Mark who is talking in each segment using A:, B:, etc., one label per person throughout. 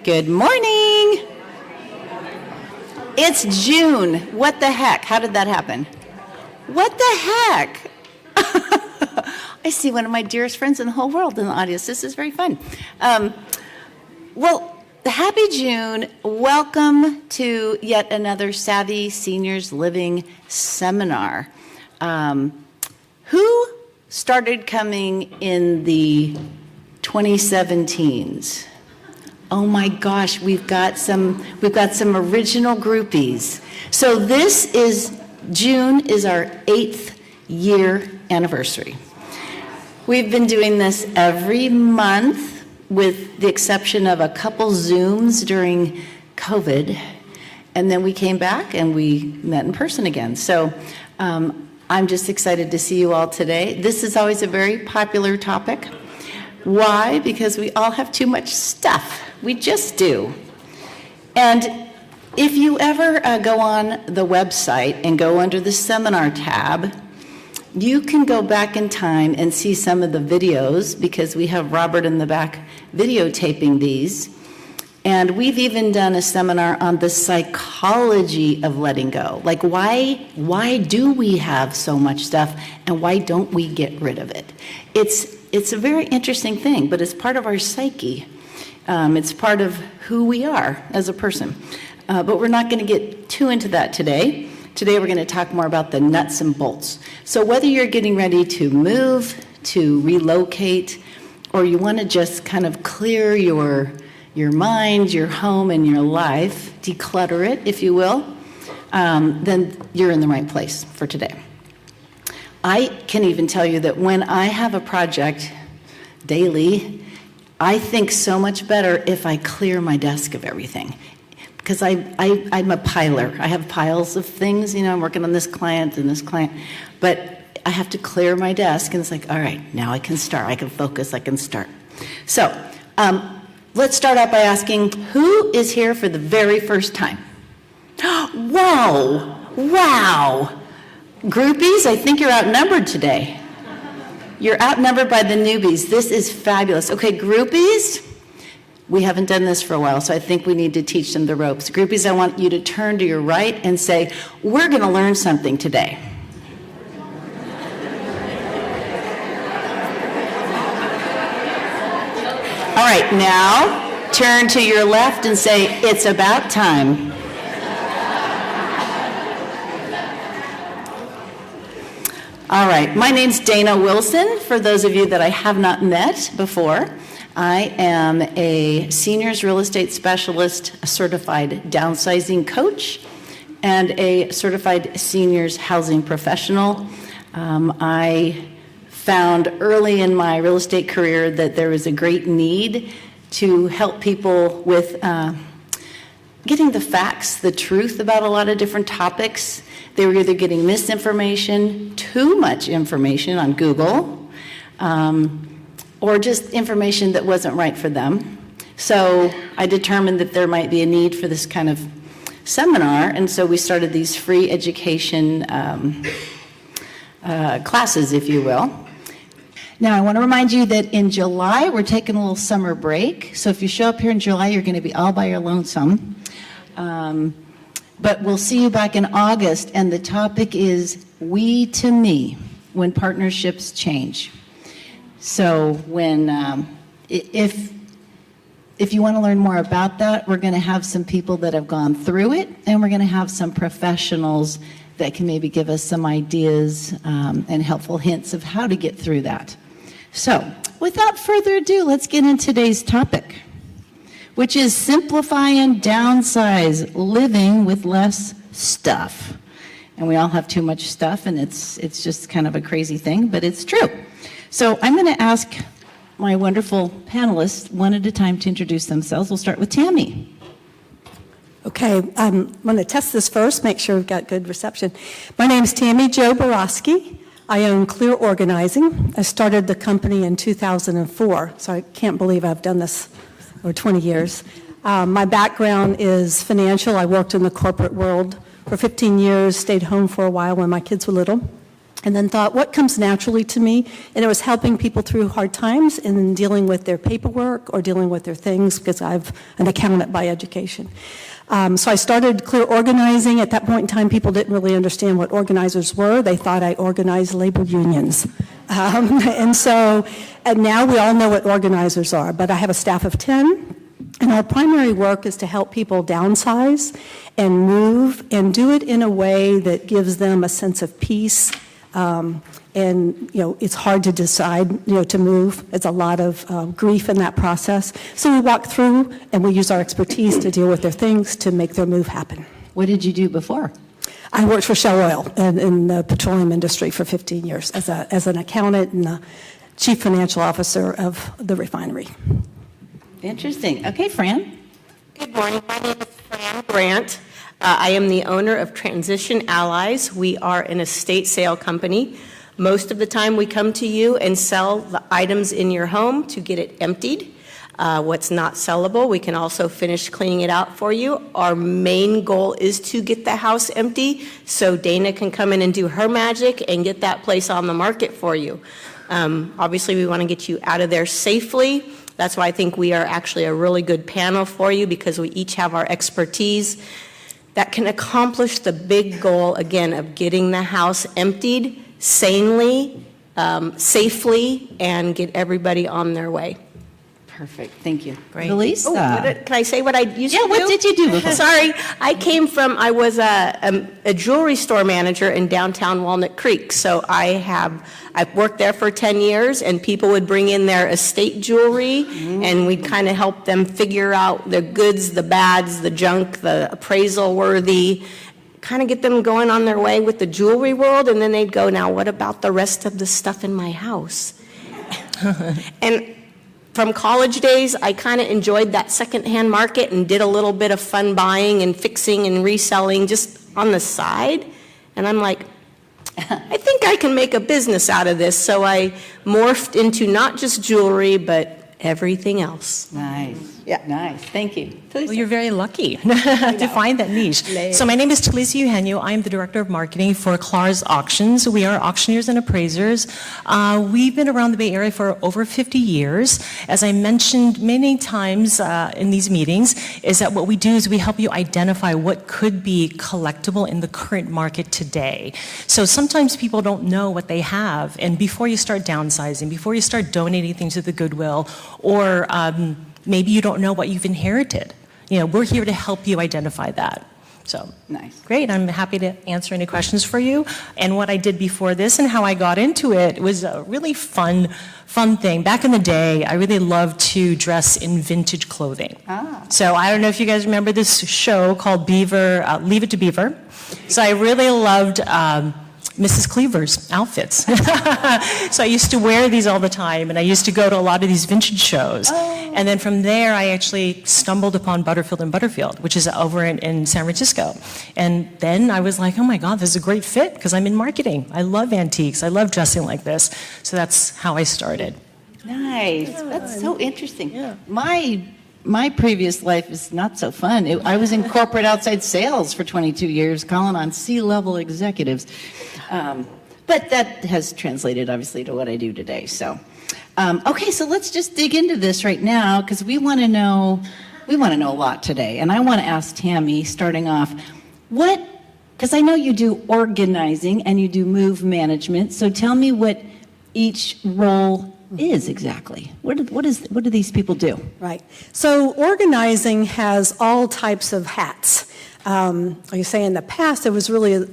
A: Good morning. It's June. What the heck? How did that happen? What the heck? I see one of my dearest friends in the whole world in the audience. This is very fun. Well, happy June. Welcome to yet another Savvy Seniors Living seminar. Who started coming in the 2017s? Oh my gosh, we've got some original groupies. So June is our 8th year anniversary. We've been doing this every month with the exception of a couple Zooms during COVID, and then we came back and we met in person again. So I'm just excited to see you all today. This is always a very popular topic. Why? Because we all have too much stuff. We just do. And if you ever go on the website and go under the seminar tab, you can go back in time and see some of the videos because we have Robert in the back videotaping these. And we've even done a seminar on the psychology of letting go. Like why do we have so much stuff and why don't we get rid of it? It's a very interesting thing, but it's part of our psyche. It's part of who we are as a person. But we're not going to get too into that today. Today we're going to talk more about the nuts and bolts. So whether you're getting ready to move, to relocate, or you want to just kind of clear your mind, your home, and your life, declutter it, if you will, then you're in the right place for today. I can even tell you that when I have a project daily, I think so much better if I clear my desk of everything. Because I'm a piler. I have piles of things, I'm working on this client and this client, but I have to clear my desk and it's like, all right, now I can start, I can focus, I can start. So let's start out by asking, who is here for the very first time? Wow. Groupies, I think you're outnumbered today. You're outnumbered by the newbies. This is fabulous. Okay, groupies, we haven't done this for a while, so I think we need to teach them the ropes. Groupies, I want you to turn to your right and say, we're going to learn something today. All right, now turn to your left and say, it's about time. All right, my name's Dayna Wilson. For those of you that I have not met before, I am a seniors real estate specialist, a certified downsizing coach, and a certified seniors housing professional. I found early in my real estate career that there was a great need to help people with getting the facts, the truth about a lot of different topics. They were either getting misinformation, too much information on Google, or just information that wasn't right for them. So I determined that there might be a need for this kind of seminar, and so we started these free education classes, if you will. Now, I want to remind you that in July, we're taking a little summer break. So if you show up here in July, you're going to be all by your lonesome. But we'll see you back in August, and the topic is we to me, when partnerships change. So if you want to learn more about that, we're going to have some people that have gone through it, and we're going to have some professionals that can maybe give us some ideas and helpful hints of how to get through that. So without further ado, let's get into today's topic, which is simplify and downsize, living with less stuff. And we all have too much stuff, and it's just kind of a crazy thing, but it's true. So I'm going to ask my wonderful panelists one at a time to introduce themselves. We'll start with Tammy.
B: Okay, I'm going to test this first, make sure we've got good reception. My name is Tammy Jo Borowski. I own Clear Organizing. I started the company in 2004, so I can't believe I've done this over 20 years. My background is financial. I worked in the corporate world for 15 years, stayed home for a while when my kids were little. and then thought, what comes naturally to me? And it was helping people through hard times and dealing with their paperwork or dealing with their things, because I'm an accountant by education. So I started Clear Organizing. At that point in time, people didn't really understand what organizers were. They thought I organized labor unions. And now we all know what organizers are, but I have a staff of 10. And our primary work is to help people downsize and move and do it in a way that gives them a sense of peace. And, it's hard to decide, to move. It's a lot of grief in that process. So we walk through and we use our expertise to deal with their things to make their move happen.
A: What did you do before?
B: I worked for Shell Oil in the petroleum industry for 15 years as an accountant and the chief financial officer of the refinery.
A: Interesting. Okay, Fran.
C: Good morning. My name is Fran Brandt. I am the owner of Transition Allies. We are an estate sale company. Most of the time we come to you and sell the items in your home to get it emptied. What's not sellable, we can also finish cleaning it out for you. Our main goal is to get the house empty so Dayna can come in and do her magic and get that place on the market for you. Obviously, we want to get you out of there safely. That's why I think we are actually a really good panel for you, because we each have our expertise that can accomplish the big goal, again, of getting the house emptied sanely, safely, and get everybody on their way.
A: Perfect. Thank you.
C: Great.
A: Elise?
C: Can I say what I used to do?
A: Yeah, what did you do before?
C: Sorry. I was a jewelry store manager in downtown Walnut Creek. So I've worked there for 10 years, and people would bring in their estate jewelry, and we'd kind of help them figure out the goods, the bads, the junk, the appraisal worthy, kind of get them going on their way with the jewelry world, and then they'd go, now what about the rest of the stuff in my house? And from college days, I kind of enjoyed that secondhand market and did a little bit of fun buying and fixing and reselling just on the side. And I'm like, I think I can make a business out of this. So I morphed into not just jewelry, but everything else.
A: Nice.
C: Yeah.
A: Nice. Thank you.
D: Well, you're very lucky to find that niche. So my name is Talisa Eugenio. I'm the Director of Marketing for Clar's Auctions. We are auctioneers and appraisers. We've been around the Bay Area for over 50 years. As I mentioned many times in these meetings, is that what we do is we help you identify what could be collectible in the current market today. So sometimes people don't know what they have, and before you start downsizing, before you start donating things to the Goodwill, or maybe you don't know what you've inherited. We're here to help you identify that. So,
A: nice.
D: Great. I'm happy to answer any questions for you. And what I did before this and how I got into it was a really fun thing. Back in the day, I really loved to dress in vintage clothing. So I don't know if you guys remember this show called Beaver, Leave It to Beaver. So I really loved Mrs. Cleaver's outfits. So I used to wear these all the time, and I used to go to a lot of these vintage shows. And then from there, I actually stumbled upon Butterfield & Butterfield, which is over in San Francisco. And then I was like, oh my God, this is a great fit, because I'm in marketing. I love antiques. I love dressing like this. So that's how I started.
A: Nice. That's so interesting. Yeah. My previous life is not so fun. I was in corporate outside sales for 22 years, calling on C-level executives. But that has translated, obviously, to what I do today. So, okay, so let's just dig into this right now, because we want to know a lot today. And I want to ask Tammy, starting off, because I know you do organizing and you do move management, so tell me what each role is exactly. What do these people do?
B: Right. So organizing has all types of hats. Like you say, in the past, there was really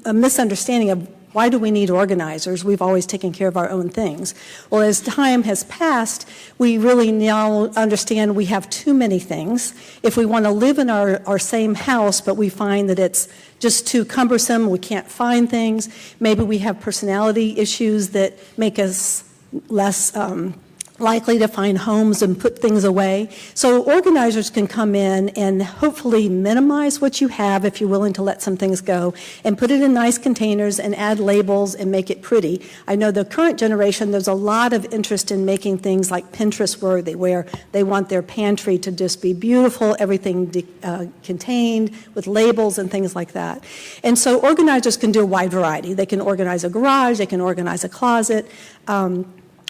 B: a misunderstanding of why do we need organizers? We've always taken care of our own things. Well, as time has passed, we really now understand we have too many things. If we want to live in our same house, but we find that it's just too cumbersome, we can't find things, maybe we have personality issues that make us less likely to find homes and put things away. So organizers can come in and hopefully minimize what you have if you're willing to let some things go and put it in nice containers and add labels and make it pretty. I know the current generation, there's a lot of interest in making things like Pinterest worthy, where they want their pantry to just be beautiful, everything contained with labels and things like that. And so organizers can do a wide variety. They can organize a garage, they can organize a closet.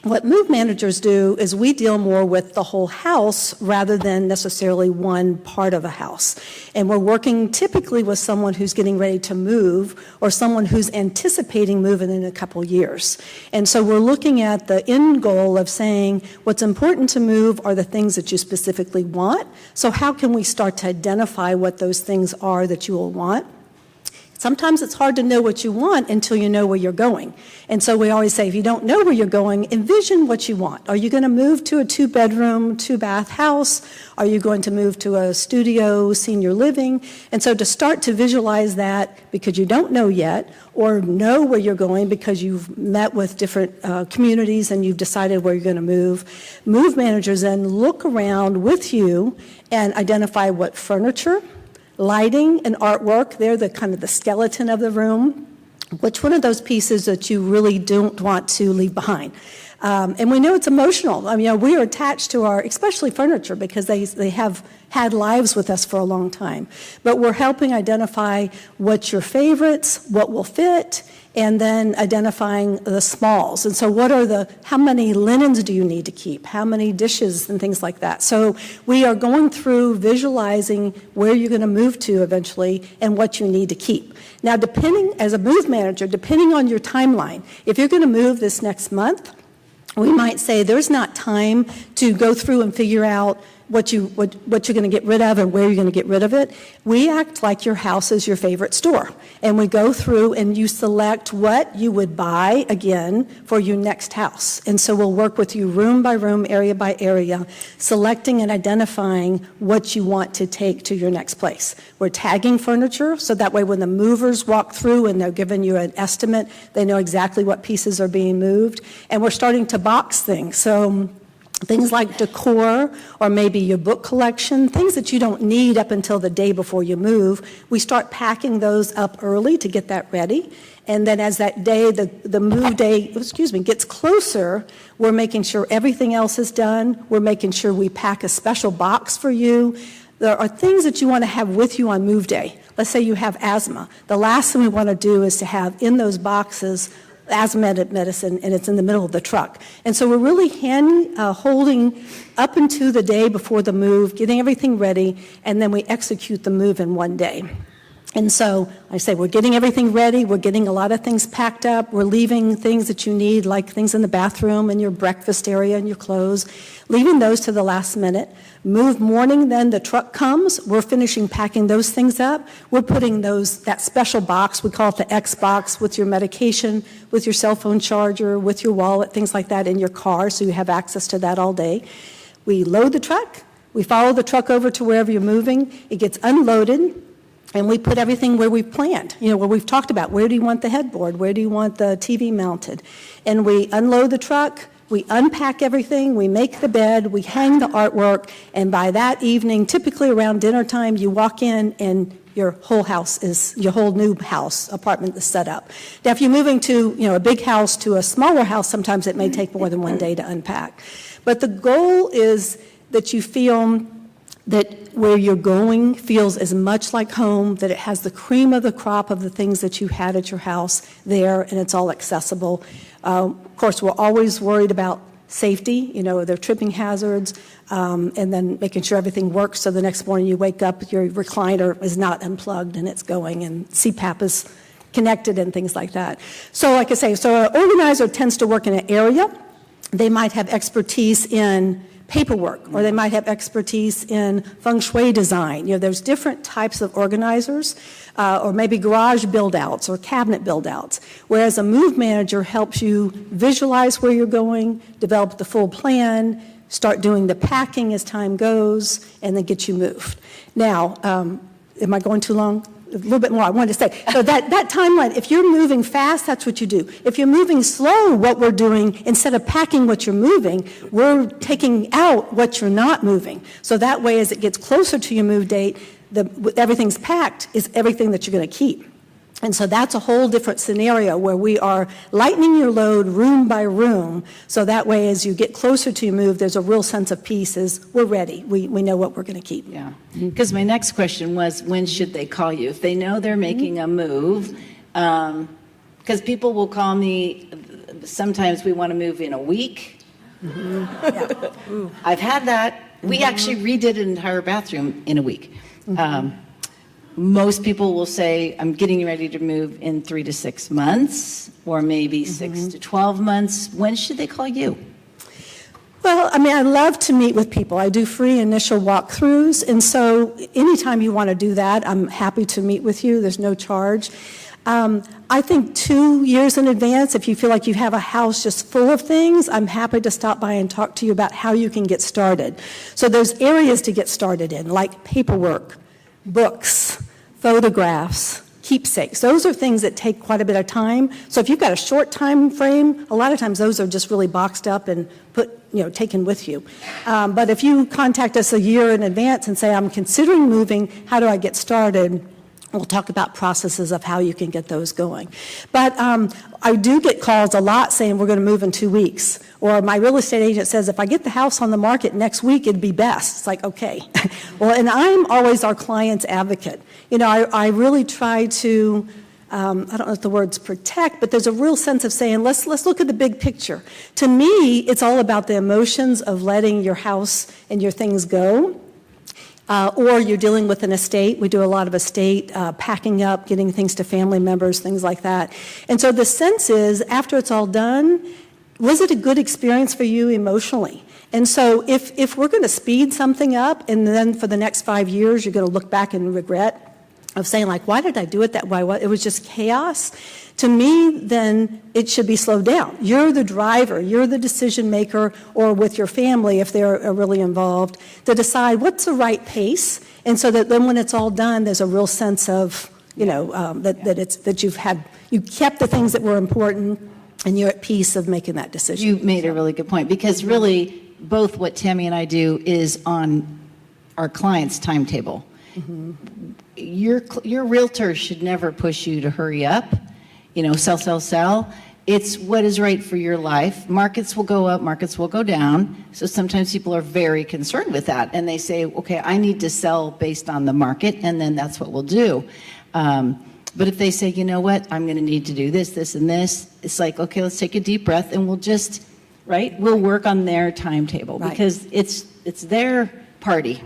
B: What move managers do is we deal more with the whole house rather than necessarily one part of a house. And we're working typically with someone who's getting ready to move or someone who's anticipating moving in a couple years. And so we're looking at the end goal of saying what's important to move are the things that you specifically want. So how can we start to identify what those things are that you will want? Sometimes it's hard to know what you want until you know where you're going. And so we always say, if you don't know where you're going, envision what you want. Are you going to move to a 2-bedroom, 2-bath house? Are you going to move to a studio, senior living? And so to start to visualize that because you don't know yet, or know where you're going because you've met with different communities and you've decided where you're going to move managers then look around with you and identify what furniture, lighting, and artwork, they're the kind of the skeleton of the room. Which one of those pieces that you really don't want to leave behind? And we know it's emotional. I mean, we are attached to our, especially furniture, because they have had lives with us for a long time. But we're helping identify what's your favorites, what will fit, and then identifying the smalls. And so how many linens do you need to keep? How many dishes and things like that? So we are going through visualizing where you're going to move to eventually and what you need to keep. Now, as a move manager, depending on your timeline, if you're going to move this next month, we might say there's not time to go through and figure out what you're going to get rid of and where you're going to get rid of it. We act like your house is your favorite store. And we go through and you select what you would buy again for your next house. And so we'll work with you room by room, area by area, selecting and identifying what you want to take to your next place. We're tagging furniture so that way when the movers walk through and they're giving you an estimate, they know exactly what pieces are being moved. And we're starting to box things. So things like decor or maybe your book collection, things that you don't need up until the day before you move, we start packing those up early to get that ready. And then as that day, the move day, gets closer, we're making sure everything else is done. We're making sure we pack a special box for you. There are things that you want to have with you on move day. Let's say you have asthma. The last thing we want to do is to have in those boxes asthma medicine, and it's in the middle of the truck. And so we're really holding up into the day before the move, getting everything ready, and then we execute the move in one day. And so I say we're getting everything ready, we're getting a lot of things packed up, we're leaving things that you need, like things in the bathroom and your breakfast area and your clothes, leaving those to the last minute. Move morning, then the truck comes, we're finishing packing those things up, we're putting that special box, we call it the X box, with your medication, with your cell phone charger, with your wallet, things like that in your car, so you have access to that all day. We load the truck, we follow the truck over to wherever you're moving, it gets unloaded, and we put everything where we've planned, where we've talked about. Where do you want the headboard? Where do you want the TV mounted? And we unload the truck, we unpack everything, we make the bed, we hang the artwork, and by that evening, typically around dinner time, you walk in and your whole new house, apartment is set up. Now, if you're moving to, a big house to a smaller house, sometimes it may take more than one day to unpack. But the goal is that you feel that where you're going feels as much like home, that it has the cream of the crop of the things that you had at your house there, and it's all accessible. Of course, we're always worried about safety, there are tripping hazards, and then making sure everything works so the next morning you wake up, your recliner is not unplugged and it's going, and CPAP is connected and things like that. So like I say, an organizer tends to work in an area. They might have expertise in paperwork, or they might have expertise in feng shui design. There's different types of organizers, or maybe garage build-outs or cabinet build-outs, whereas a move manager helps you visualize where you're going, develop the full plan, start doing the packing as time goes, and then get you moved. Now, am I going too long? a little bit more I wanted to say. So that timeline, if you're moving fast, that's what you do. If you're moving slow, what we're doing, instead of packing what you're moving, we're taking out what you're not moving. So that way, as it gets closer to your move date, everything's packed is everything that you're going to keep. And so that's a whole different scenario where we are lightening your load room by room, so that way as you get closer to your move, there's a real sense of peace as we're ready. We know what we're going to keep.
A: Yeah, because my next question was, when should they call you? If they know they're making a move, because people will call me, sometimes we want to move in a week. Yeah. I've had that. We actually redid an entire bathroom in a week. Most people will say, I'm getting ready to move in 3 to 6 months, or maybe 6 to 12 months. When should they call you?
B: Well, I mean, I love to meet with people. I do free initial walkthroughs, and so anytime you want to do that, I'm happy to meet with you. There's no charge. I think 2 years in advance, if you feel like you have a house just full of things, I'm happy to stop by and talk to you about how you can get started. So there's areas to get started in, like paperwork, books, photographs, keepsakes. Those are things that take quite a bit of time. So if you've got a short time frame, a lot of times those are just really boxed up and taken with you. But if you contact us a year in advance and say, I'm considering moving, how do I get started? We'll talk about processes of how you can get those going. But I do get calls a lot saying we're going to move in 2 weeks. Or my real estate agent says, if I get the house on the market next week, it'd be best. It's like, okay. Well, and I'm always our client's advocate. I really try to, I don't know if the word's protect, but there's a real sense of saying, let's look at the big picture. To me, it's all about the emotions of letting your house and your things go. Or you're dealing with an estate. We do a lot of estate, packing up, getting things to family members, things like that. And so the sense is, after it's all done, was it a good experience for you emotionally? And so if we're going to speed something up, and then for the next 5 years, you're going to look back and regret of saying, like, why did I do it that way? It was just chaos. To me, then it should be slowed down. You're the driver, you're the decision maker, or with your family, if they're really involved, to decide what's the right pace. And so that then when it's all done, there's a real sense of, that you kept the things that were important, and you're at peace of making that decision.
A: You made a really good point, because really, both what Tammy and I do is on our client's timetable. Your realtor should never push you to hurry up, sell. It's what is right for your life. Markets will go up, markets will go down. So sometimes people are very concerned with that, and they say, okay, I need to sell based on the market, and then that's what we'll do. But if they say, you know what, I'm going to need to do this, this, and this, it's like, okay, let's take a deep breath, and we'll work on their timetable,
B: right,
A: because it's their party.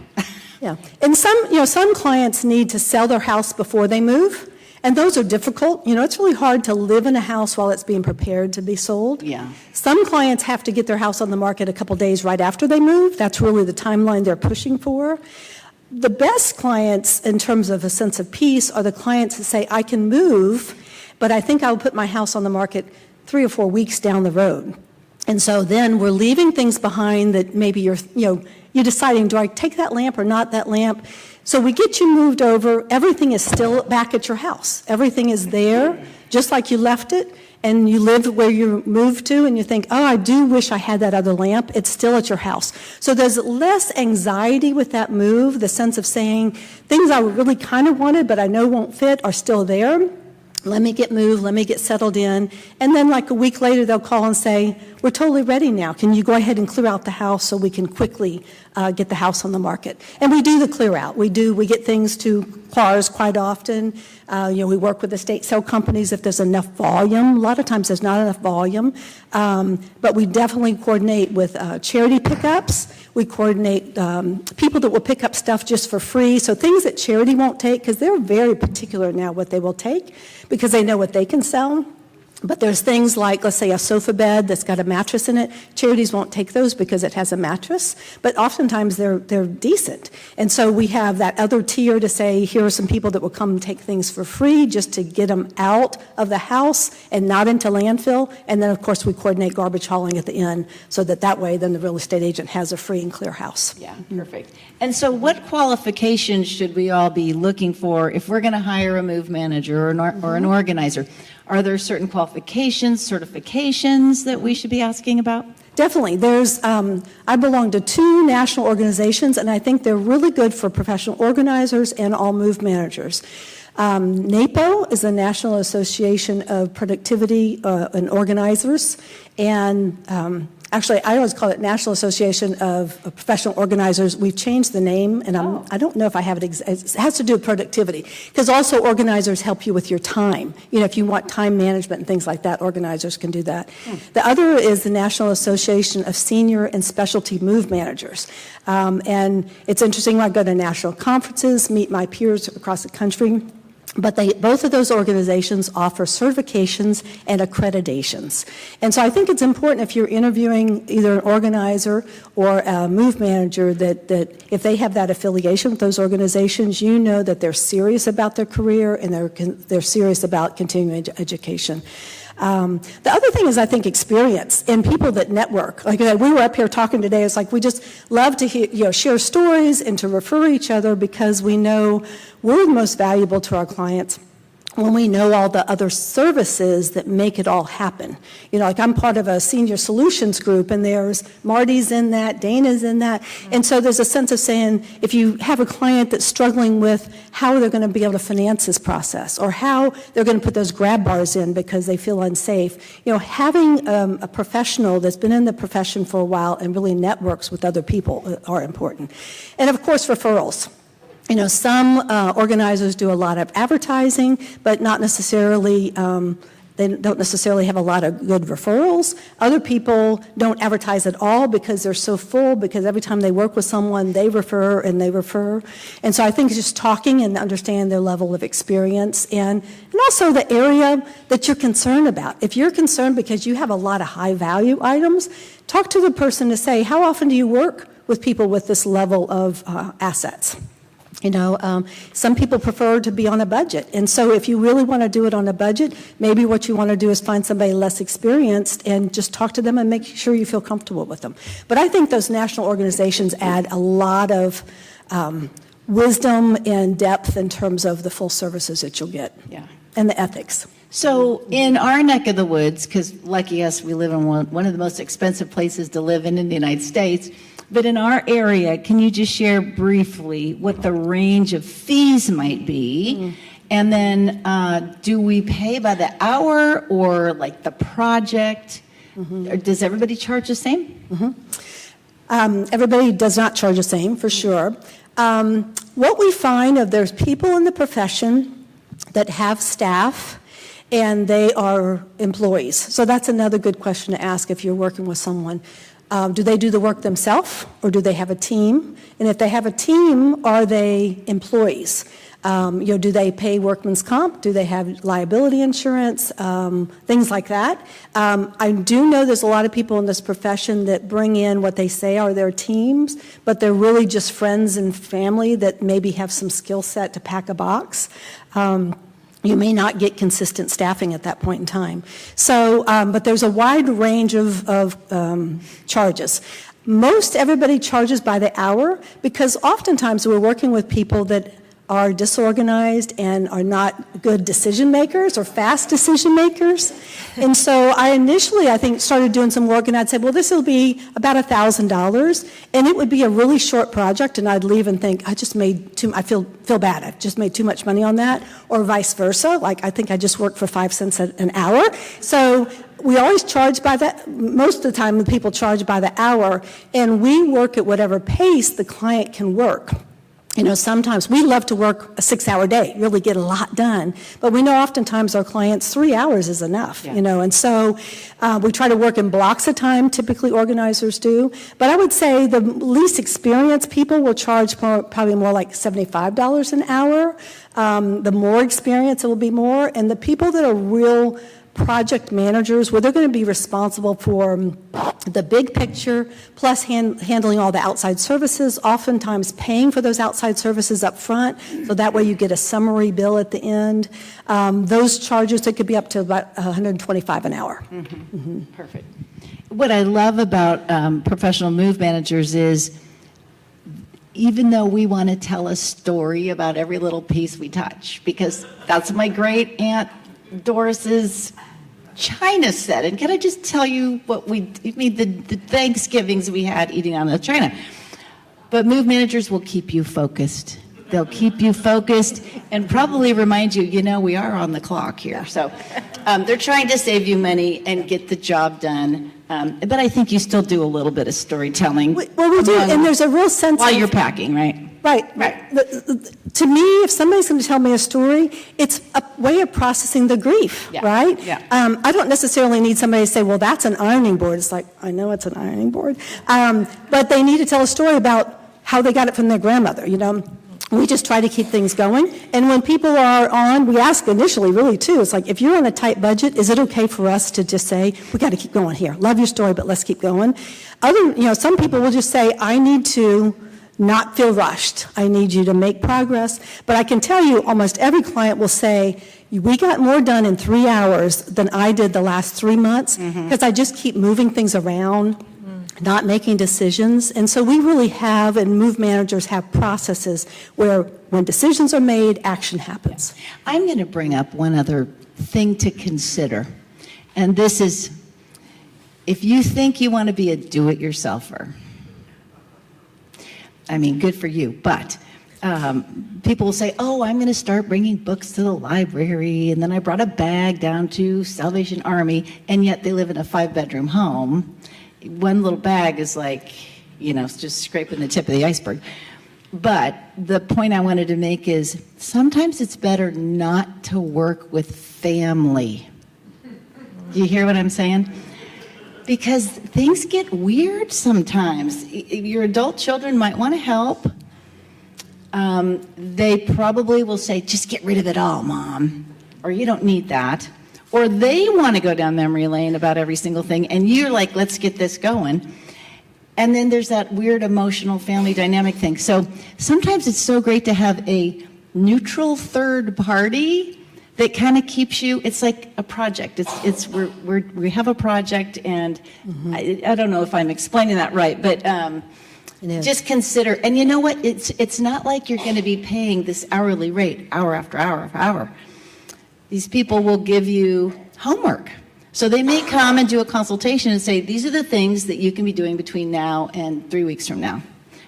B: Yeah, and some clients need to sell their house before they move, and those are difficult. It's really hard to live in a house while it's being prepared to be sold.
A: Yeah.
B: Some clients have to get their house on the market a couple days right after they move. That's really the timeline they're pushing for. The best clients, in terms of a sense of peace, are the clients that say, I can move, but I think I'll put my house on the market 3 or 4 weeks down the road. And so then we're leaving things behind that maybe you're deciding, do I take that lamp or not that lamp? So we get you moved over. Everything is still back at your house. Everything is there, just like you left it, and you live where you moved to, and you think, oh, I do wish I had that other lamp. It's still at your house. So there's less anxiety with that move, the sense of saying, things I really kind of wanted but I know won't fit are still there. Let me get moved, let me get settled in. And then like a week later, they'll call and say, we're totally ready now. Can you go ahead and clear out the house so we can quickly get the house on the market? And we do the clear out. We get things to cars quite often. We work with estate sale companies if there's enough volume. A lot of times there's not enough volume. But we definitely coordinate with charity pickups. We coordinate people that will pick up stuff just for free. So things that charity won't take, because they're very particular now what they will take, because they know what they can sell. But there's things like, let's say, a sofa bed that's got a mattress in it. Charities won't take those because it has a mattress, but oftentimes they're decent. And so we have that other tier to say, here are some people that will come and take things for free just to get them out of the house and not into landfill. And then, of course, we coordinate garbage hauling at the end so that way then the real estate agent has a free and clear house.
A: Yeah, perfect. And so what qualifications should we all be looking for if we're going to hire a move manager or an organizer? Are there certain qualifications, certifications that we should be asking about?
B: Definitely. I belong to 2 national organizations, and I think they're really good for professional organizers and all move managers. NAPO is the National Association of Productivity and Organizers, and actually, I always call it National Association of Professional Organizers. We've changed the name, and I don't know if I have it. It has to do with productivity, because also organizers help you with your time. If you want time management and things like that, organizers can do that. The other is the National Association of Senior and Specialty Move Managers. And it's interesting when I go to national conferences, meet my peers across the country. But both of those organizations offer certifications and accreditations. And so I think it's important if you're interviewing either an organizer or a move manager that if they have that affiliation with those organizations, you know that they're serious about their career and they're serious about continuing education. The other thing is, I think, experience and people that network. Like we were up here talking today, it's like we just love to share stories and to refer each other because we know we're most valuable to our clients when we know all the other services that make it all happen. Like I'm part of a senior solutions group, and there's Marty's in that, Dayna's in that. And so there's a sense of saying, if you have a client that's struggling with how they're going to be able to finance this process or how they're going to put those grab bars in because they feel unsafe, having a professional that's been in the profession for a while and really networks with other people are important. And of course, referrals. Some organizers do a lot of advertising, but not necessarily, they don't necessarily have a lot of good referrals. Other people don't advertise at all because they're so full, because every time they work with someone, they refer and they refer. And so I think just talking and understanding their level of experience and also the area that you're concerned about. If you're concerned because you have a lot of high value items, talk to the person to say, how often do you work with people with this level of assets? Some people prefer to be on a budget. And so if you really want to do it on a budget, maybe what you want to do is find somebody less experienced and just talk to them and make sure you feel comfortable with them. But I think those national organizations add a lot of wisdom and depth in terms of the full services that you'll get.
A: Yeah.
B: And the ethics.
A: So in our neck of the woods, because lucky us, we live in one of the most expensive places to live in the United States, but in our area, can you just share briefly what the range of fees might be? And then do we pay by the hour or like the project? Or does everybody charge the same?
B: Everybody does not charge the same, for sure. What we find is there's people in the profession that have staff and they are employees. So that's another good question to ask if you're working with someone. Do they do the work themselves, or do they have a team? And if they have a team, are they employees? Do they pay workman's comp? Do they have liability insurance? Things like that. I do know there's a lot of people in this profession that bring in what they say are their teams, but they're really just friends and family that maybe have some skill set to pack a box. You may not get consistent staffing at that point in time. So, but there's a wide range of charges. Most everybody charges by the hour because oftentimes we're working with people that are disorganized and are not good decision makers or fast decision makers. And so I initially, I think, started doing some work and I'd say, well, this will be about $1,000 and it would be a really short project and I'd leave and think, I feel bad, I've just made too much money on that, or vice versa, like I think I just worked for 5 cents an hour. So we always charge by that. Most of the time the people charge by the hour and we work at whatever pace the client can work. Sometimes we love to work a 6-hour day, really get a lot done. But we know oftentimes our clients, 3 hours is enough, And so we try to work in blocks of time, typically organizers do. But I would say the least experienced people will charge probably more like $75 an hour. The more experienced, it will be more. And the people that are real project managers where they're going to be responsible for the big picture, plus handling all the outside services, oftentimes paying for those outside services up front, so that way you get a summary bill at the end. Those charges, that could be up to about $125 an hour.
A: Perfect. What I love about professional move managers is, even though we want to tell a story about every little piece we touch, because that's my great aunt Doris's china set. And can I just tell you what the Thanksgivings we had eating on the china? But move managers will keep you focused. They'll keep you focused and probably remind you, we are on the clock here. So they're trying to save you money and get the job done. But I think you still do a little bit of storytelling.
B: Well, we do, and there's a real sense
A: while you're packing, right?
B: Right. To me, if somebody's going to tell me a story, it's a way of processing the grief, right?
A: Yeah.
B: I don't necessarily need somebody to say, well, that's an ironing board. It's like, I know it's an ironing board. But they need to tell a story about how they got it from their grandmother, We just try to keep things going. And when people are on, we ask initially, really, too, it's like, if you're on a tight budget, is it okay for us to just say, we got to keep going here. Love your story, but let's keep going. Some people will just say, I need to not feel rushed. I need you to make progress. But I can tell you, almost every client will say, we got more done in 3 hours than I did the last 3 months, because I just keep moving things around, not making decisions. And so we really have, and move managers have processes where when decisions are made, action happens.
A: I'm going to bring up one other thing to consider. And this is, if you think you want to be a do-it-yourselfer, good for you, but people will say, I'm going to start bringing books to the library, and then I brought a bag down to Salvation Army, and yet they live in a 5-bedroom home. One little bag is like, just scraping the tip of the iceberg. But the point I wanted to make is, sometimes it's better not to work with family. Do you hear what I'm saying? Because things get weird sometimes. Your adult children might want to help. They probably will say, just get rid of it all, Mom, or you don't need that. Or they want to go down memory lane about every single thing, and you're like, let's get this going. And then there's that weird emotional family dynamic thing. So sometimes it's so great to have a neutral third party that kind of keeps you, it's like a project. We have a project, and I don't know if I'm explaining that right, but just consider, and you know what, it's not like you're going to be paying this hourly rate, hour after hour after hour. These people will give you homework. So they may come and do a consultation and say, these are the things that you can be doing between now and 3 weeks from now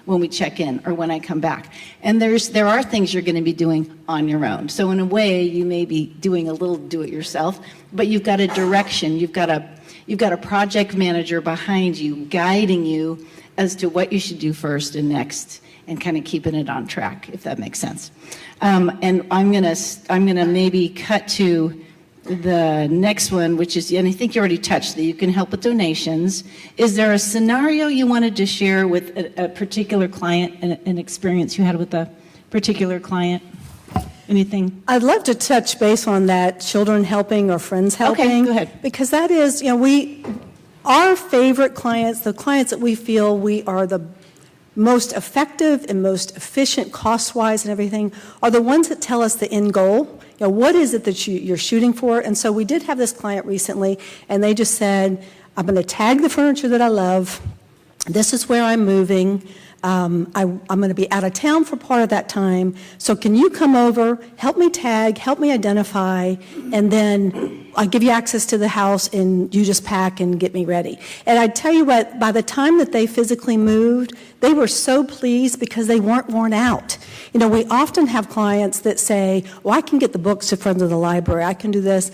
A: when we check in or when I come back. And there are things you're going to be doing on your own. So in a way, you may be doing a little do-it-yourself, but you've got a direction. You've got a project manager behind you, guiding you as to what you should do first and next, and kind of keeping it on track, if that makes sense. And I'm gonna maybe cut to the next one, which is, and I think you already touched that you can help with donations. Is there a scenario you wanted to share with a particular client, an experience you had with a particular client? Anything?
B: I'd love to touch base on that, children helping or friends helping.
A: Okay, go ahead.
B: Because that is, our favorite clients, the clients that we feel we are the most effective and most efficient cost-wise and everything, are the ones that tell us the end goal. What is it that you're shooting for? And so we did have this client recently, and they just said, I'm going to tag the furniture that I love. This is where I'm moving. I'm going to be out of town for part of that time. So can you come over, help me tag, help me identify, and then I give you access to the house, and you just pack and get me ready. And I tell you what, by the time that they physically moved, they were so pleased because they weren't worn out. We often have clients that say, well, I can get the books to friends of the library. I can do this.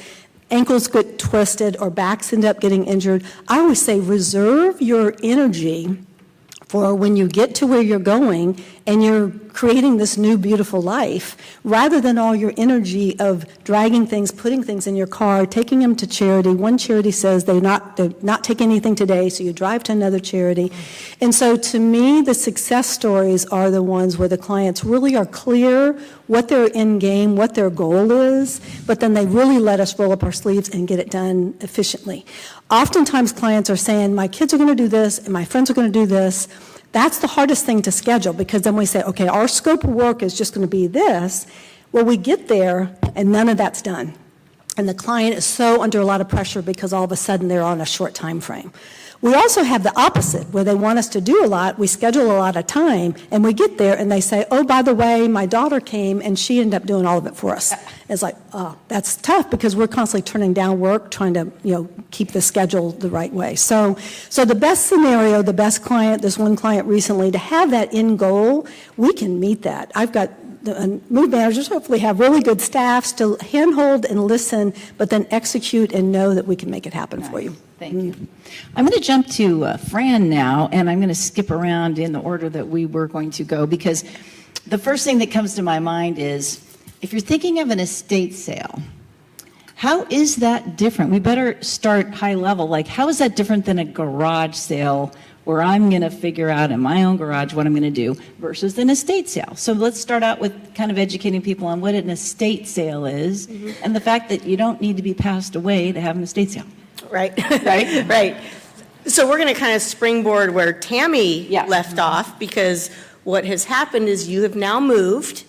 B: Ankles get twisted or backs end up getting injured. I always say reserve your energy for when you get to where you're going and you're creating this new beautiful life, rather than all your energy of dragging things, putting things in your car, taking them to charity. One charity says they're not taking anything today, so you drive to another charity. And so to me, the success stories are the ones where the clients really are clear what their end game, what their goal is, but then they really let us roll up our sleeves and get it done efficiently. Oftentimes clients are saying, my kids are going to do this and my friends are going to do this. That's the hardest thing to schedule, because then we say, okay, our scope of work is just going to be this. Well, we get there and none of that's done. And the client is so under a lot of pressure because all of a sudden they're on a short time frame. We also have the opposite, where they want us to do a lot, we schedule a lot of time, and we get there and they say, oh, by the way, my daughter came and she ended up doing all of it for us. It's like, oh, that's tough, because we're constantly turning down work, trying to, keep the schedule the right way. So the best scenario, the best client, this one client recently, to have that end goal, we can meet that. I've got move managers hopefully have really good staffs to handhold and listen, but then execute and know that we can make it happen for you.
A: Thank you. I'm going to jump to Fran now, and I'm going to skip around in the order that we were going to go, because the first thing that comes to my mind is, if you're thinking of an estate sale, how is that different? We better start high level. Like, how is that different than a garage sale, where I'm going to figure out in my own garage what I'm going to do, versus an estate sale? So let's start out with kind of educating people on what an estate sale is, and the fact that you don't need to be passed away to have an estate sale.
C: Right, right, right. So we're going to kind of springboard where Tammy
A: Yeah.
C: left off, because what has happened is you have now moved.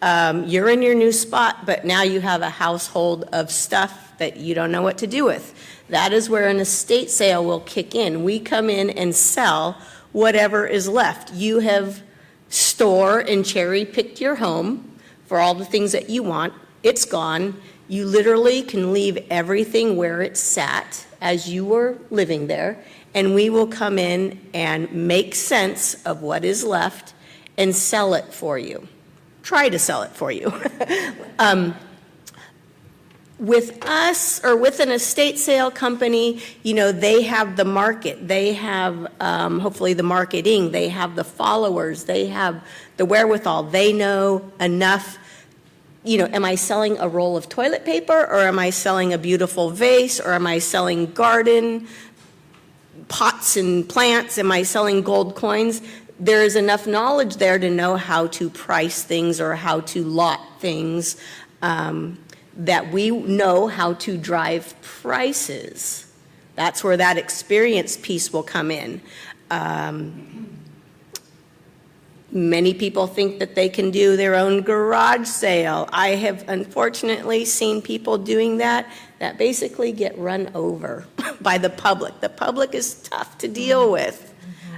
C: You're in your new spot, but now you have a household of stuff that you don't know what to do with. That is where an estate sale will kick in. We come in and sell whatever is left. You have store and cherry picked your home for all the things that you want. It's gone. You literally can leave everything where it sat as you were living there, and we will come in and make sense of what is left and sell it for you. Try to sell it for you. With us, or with an estate sale company, they have the market, they have hopefully the marketing, they have the followers, they have the wherewithal, they know enough. Am I selling a roll of toilet paper, or am I selling a beautiful vase, or am I selling garden pots and plants? Am I selling gold coins? There is enough knowledge there to know how to price things or how to lot things, that we know how to drive prices. That's where that experience piece will come in. Many people think that they can do their own garage sale. I have unfortunately seen people doing that basically get run over by the public. The public is tough to deal with.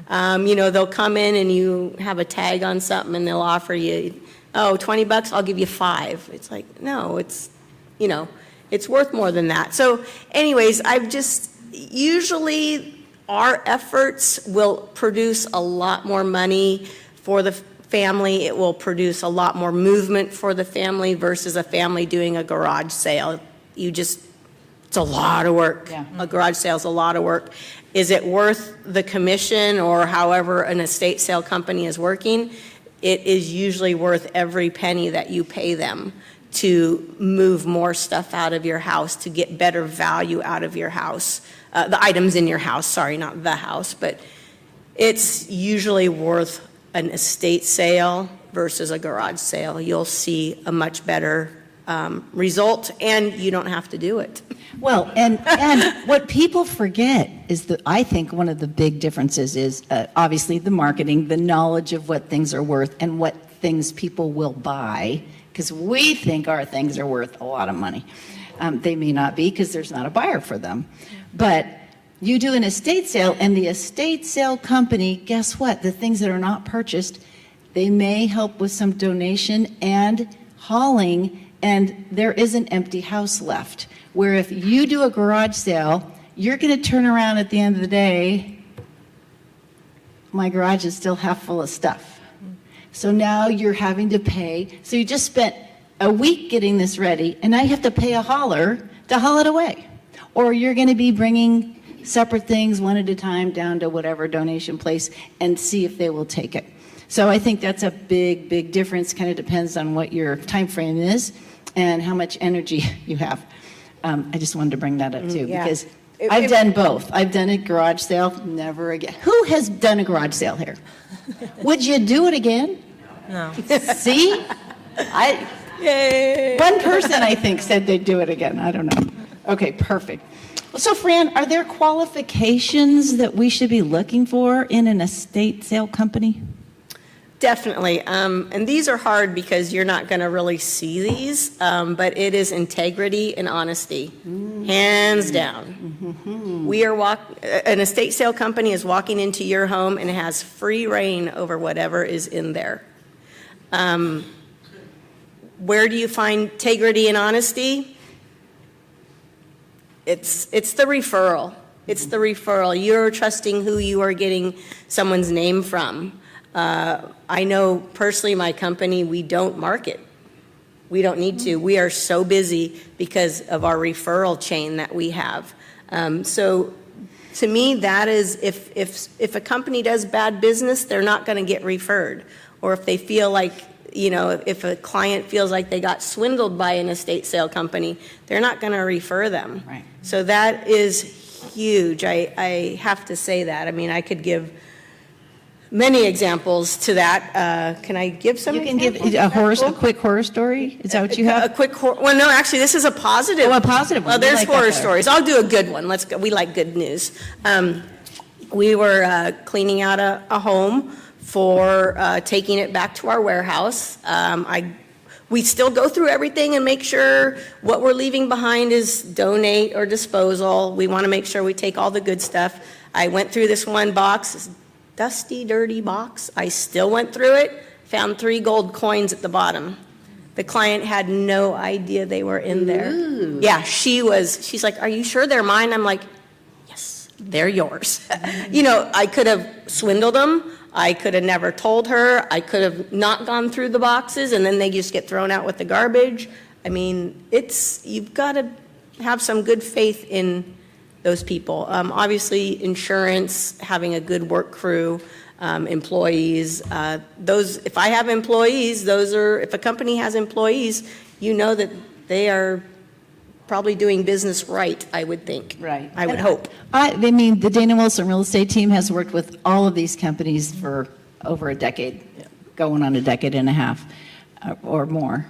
C: They'll come in and you have a tag on something and they'll offer you, $20, I'll give you $5. It's like, no, it's worth more than that. So anyways, usually our efforts will produce a lot more money for the family. It will produce a lot more movement for the family versus a family doing a garage sale. It's a lot of work.
A: Yeah.
C: A garage sale is a lot of work. Is it worth the commission or however an estate sale company is working? It is usually worth every penny that you pay them to move more stuff out of your house, to get better value out of your house. The items in your house, sorry, not the house, but it's usually worth an estate sale versus a garage sale. You'll see a much better result, and you don't have to do it.
A: Well, and what people forget is that I think one of the big differences is obviously the marketing, the knowledge of what things are worth and what things people will buy, because we think our things are worth a lot of money. They may not be, because there's not a buyer for them. But you do an estate sale, and the estate sale company, guess what? The things that are not purchased, they may help with some donation and hauling, and there is an empty house left. Where if you do a garage sale, you're going to turn around at the end of the day, my garage is still half full of stuff. So now you're having to pay. So you just spent a week getting this ready, and now you have to pay a hauler to haul it away. Or you're going to be bringing separate things one at a time down to whatever donation place and see if they will take it. So I think that's a big, big difference. Kind of depends on what your time frame is and how much energy you have. I just wanted to bring that up too,
C: Yeah.
A: because I've done both. I've done a garage sale, never again. Who has done a garage sale here? Would you do it again?
D: No.
A: See? One person, I think, said they'd do it again. I don't know. Okay, perfect. So, Fran, are there qualifications that we should be looking for in an estate sale company?
C: Definitely. And these are hard because you're not going to really see these, but it is integrity and honesty, hands down. An estate sale company is walking into your home and has free reign over whatever is in there. Where do you find integrity and honesty? It's the referral. It's the referral. You're trusting who you are getting someone's name from. I know personally my company, we don't market. We don't need to. We are so busy because of our referral chain that we have. So to me, that is, if a company does bad business, they're not going to get referred. Or if they feel like, if a client feels like they got swindled by an estate sale company, they're not going to refer them.
A: Right.
C: So that is huge. I have to say that. I mean, I could give many examples to that. Can I give some?
A: You can give
C: examples?
A: a quick horror story? Is that what you have?
C: Well, no, actually, this is a positive.
A: Oh, a positive one.
C: Well,
A: We
C: there's
A: like that
C: horror
A: better.
C: stories. I'll do a good one. Let's go. We like good news. We were cleaning out a home for taking it back to our warehouse. We still go through everything and make sure what we're leaving behind is donate or disposal. We want to make sure we take all the good stuff. I went through this one box, this dusty, dirty box. I still went through it, found 3 gold coins at the bottom. The client had no idea they were in there.
A: Ooh.
C: Yeah, she's like, "Are you sure they're mine?" I'm like, "Yes, they're yours." I could have swindled them. I could have never told her. I could have not gone through the boxes, and then they just get thrown out with the garbage. I mean, you've got to have some good faith in those people. Obviously, insurance, having a good work crew, employees. If I have employees, if a company has employees, that they are probably doing business right, I would think.
A: Right.
C: I would hope.
A: I mean, the Dayna Wilson real estate team has worked with all of these companies for over a decade, going on a decade and a half or more.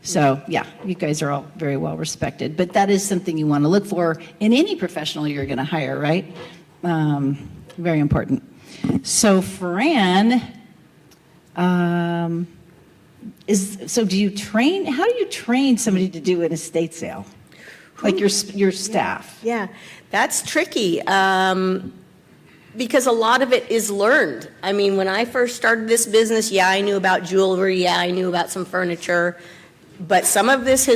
A: So, yeah, you guys are all very well respected. But that is something you want to look for in any professional you're going to hire, right? Very important. So, Fran, do you train? How do you train somebody to do an estate sale? Like your staff?
C: Yeah, that's tricky because a lot of it is learned. I mean, when I first started this business, I knew about jewelry, I knew about some furniture, but some of this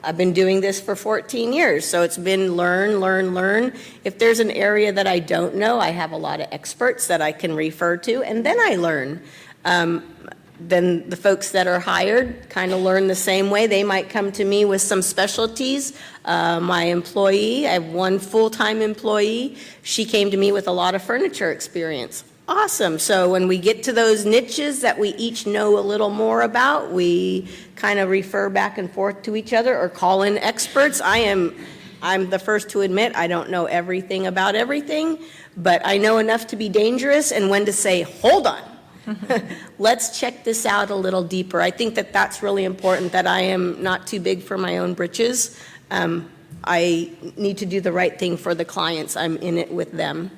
C: I've been doing this for 14 years, so it's been learn. If there's an area that I don't know, I have a lot of experts that I can refer to, and then I learn. Then the folks that are hired kind of learn the same way. They might come to me with some specialties. My employee, I have one full-time employee. She came to me with a lot of furniture experience. Awesome. So when we get to those niches that we each know a little more about, we kind of refer back and forth to each other or call in experts. I'm the first to admit I don't know everything about everything, but I know enough to be dangerous and when to say, hold on. Let's check this out a little deeper. I think that that's really important, that I am not too big for my own britches. I need to do the right thing for the clients. I'm in it with them.